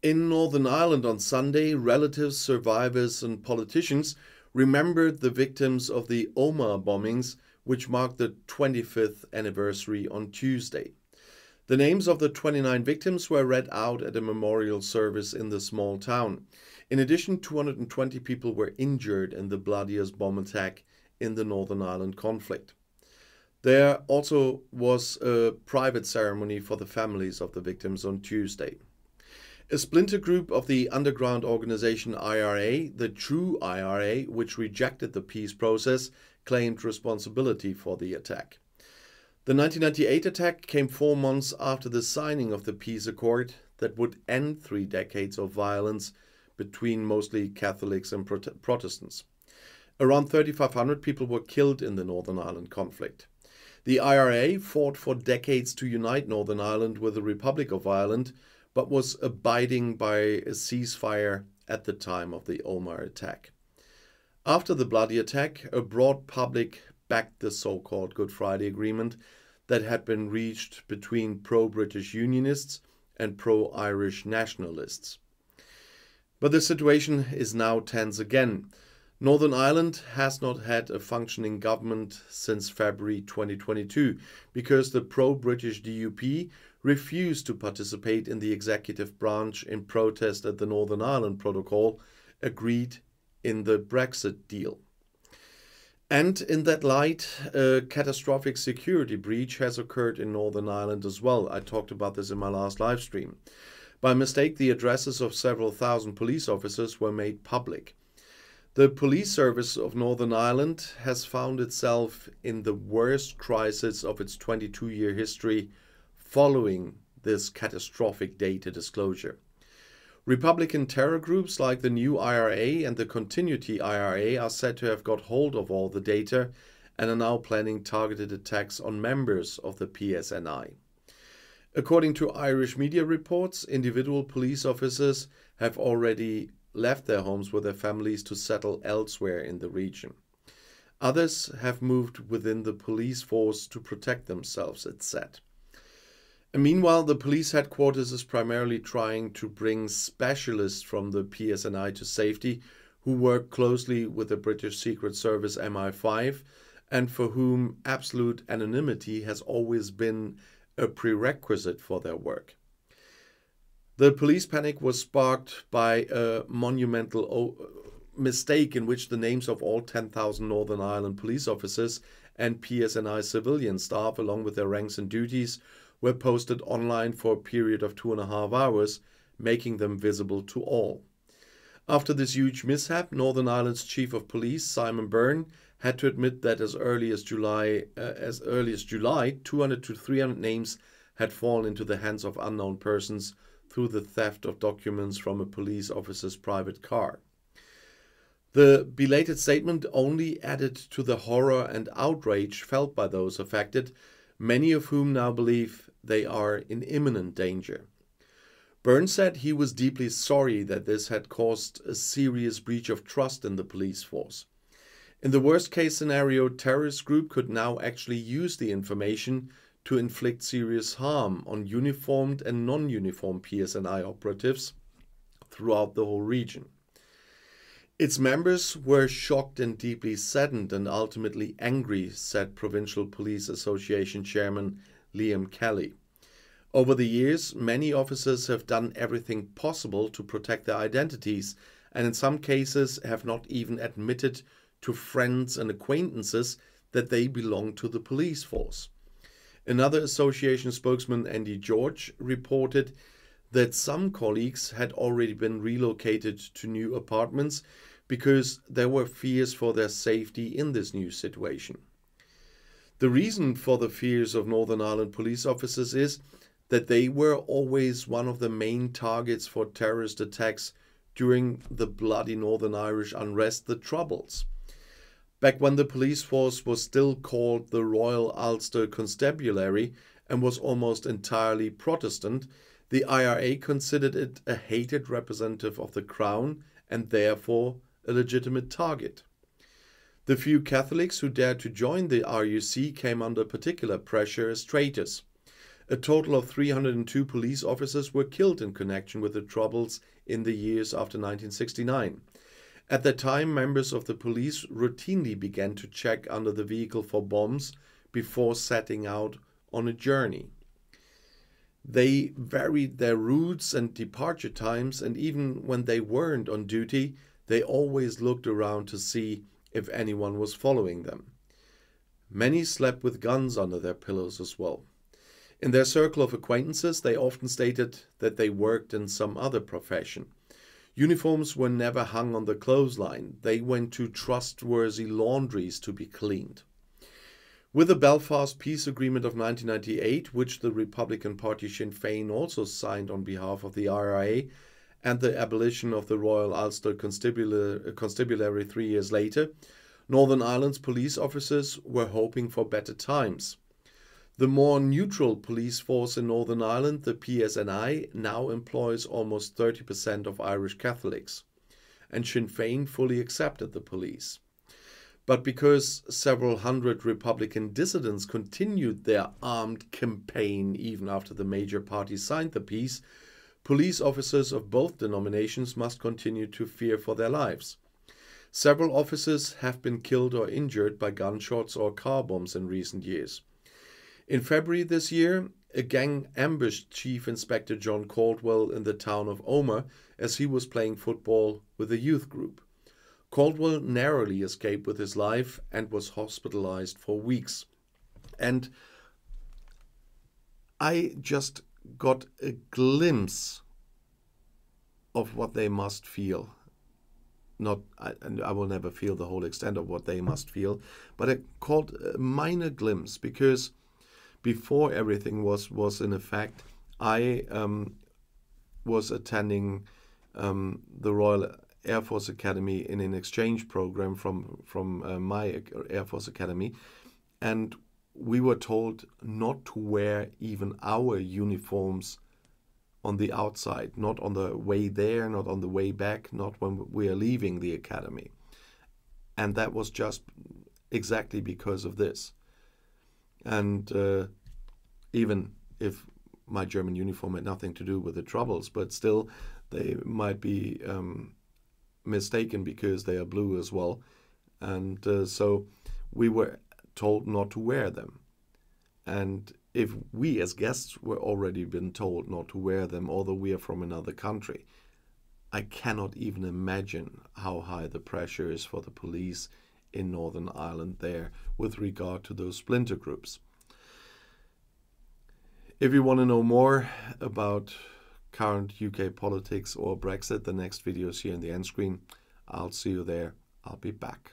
In Northern Ireland on Sunday, relatives, survivors and politicians remembered the victims of the Omagh bombings, which marked the 25th anniversary on Tuesday. The names of the 29 victims were read out at a memorial service in the small town. In addition, 220 people were injured in the bloodiest bomb attack in the Northern Ireland conflict. There also was a private ceremony for the families of the victims on Tuesday. A splinter group of the underground organization IRA, the True IRA, which rejected the peace process, claimed responsibility for the attack. The 1998 attack came 4 months after the signing of the peace accord that would end 3 decades of violence between mostly Catholics and Protestants. Around 3,500 people were killed in the Northern Ireland conflict. The IRA fought for decades to unite Northern Ireland with the Republic of Ireland, but was abiding by a ceasefire at the time of the Omagh attack. After the bloody attack, a broad public backed the so-called Good Friday Agreement that had been reached between pro-British Unionists and pro-Irish nationalists. But the situation is now tense again. Northern Ireland has not had a functioning government since February 2022 because the pro-British DUP refused to participate in the executive branch in protest at the Northern Ireland Protocol agreed in the Brexit deal. And in that light, a catastrophic security breach has occurred in Northern Ireland as well. I talked about this in my last live stream. By mistake, the addresses of several thousand police officers were made public. The police service of Northern Ireland has found itself in the worst crisis of its 22-year history following this catastrophic data disclosure. Republican terror groups like the New IRA and the Continuity IRA are said to have got hold of all the data and are now planning targeted attacks on members of the PSNI. According to Irish media reports, individual police officers have already left their homes with their families to settle elsewhere in the region. Others have moved within the police force to protect themselves, it's said. And meanwhile, the police headquarters is primarily trying to bring specialists from the PSNI to safety who work closely with the British Secret Service MI5 and for whom absolute anonymity has always been a prerequisite for their work. The police panic was sparked by a monumental mistake in which the names of all 10,000 Northern Ireland police officers and PSNI civilian staff, along with their ranks and duties, were posted online for a period of 2.5 hours, making them visible to all. After this huge mishap, Northern Ireland's Chief of Police, Simon Byrne, had to admit that as early as July, 200 to 300 names had fallen into the hands of unknown persons through the theft of documents from a police officer's private car. The belated statement only added to the horror and outrage felt by those affected, many of whom now believe they are in imminent danger. Byrne said he was deeply sorry that this had caused a serious breach of trust in the police force. In the worst-case scenario, terrorist group could now actually use the information to inflict serious harm on uniformed and non-uniformed PSNI operatives throughout the whole region. Its members were shocked and deeply saddened and ultimately angry, said Provincial Police Association Chairman Liam Kelly. Over the years, many officers have done everything possible to protect their identities and in some cases have not even admitted to friends and acquaintances that they belong to the police force. Another association spokesman, Andy George, reported that some colleagues had already been relocated to new apartments because there were fears for their safety in this new situation. The reason for the fears of Northern Ireland police officers is that they were always one of the main targets for terrorist attacks during the bloody Northern Irish unrest, the Troubles. Back when the police force was still called the Royal Ulster Constabulary and was almost entirely Protestant, the IRA considered it a hated representative of the Crown and therefore a legitimate target. The few Catholics who dared to join the RUC came under particular pressure as traitors. A total of 302 police officers were killed in connection with the troubles in the years after 1969. At that time, members of the police routinely began to check under the vehicle for bombs before setting out on a journey. They varied their routes and departure times, and even when they weren't on duty, they always looked around to see if anyone was following them. Many slept with guns under their pillows as well. In their circle of acquaintances, they often stated that they worked in some other profession. Uniforms were never hung on the clothesline. They went to trustworthy laundries to be cleaned. With the Belfast Peace Agreement of 1998, which the Republican Party Sinn Féin also signed on behalf of the IRA, and the abolition of the Royal Ulster Constabulary 3 years later, Northern Ireland's police officers were hoping for better times. The more neutral police force in Northern Ireland, the PSNI, now employs almost 30% of Irish Catholics, and Sinn Féin fully accepted the police. But because several hundred Republican dissidents continued their armed campaign even after the major parties signed the peace, police officers of both denominations must continue to fear for their lives. Several officers have been killed or injured by gunshots or car bombs in recent years. In February this year, a gang ambushed Chief Inspector John Caldwell in the town of Omagh as he was playing football with a youth group. Caldwell narrowly escaped with his life and was hospitalized for weeks. And I just got a glimpse of what they must feel. I will never feel the whole extent of what they must feel, but I caught a minor glimpse because before everything was in effect, I was attending the Royal Air Force Academy in an exchange program from my Air Force Academy, and we were told not to wear even our uniforms on the outside, not on the way there, not on the way back, not when we are leaving the academy. And that was just exactly because of this. And even if my German uniform had nothing to do with the troubles, but still they might be mistaken because they are blue as well. And so we were told not to wear them. And if we as guests were already been told not to wear them, although we are from another country, I cannot even imagine how high the pressure is for the police in Northern Ireland there with regard to those splinter groups. If you want to know more about current UK politics or Brexit, the next video is here in the end screen. I'll see you there. I'll be back.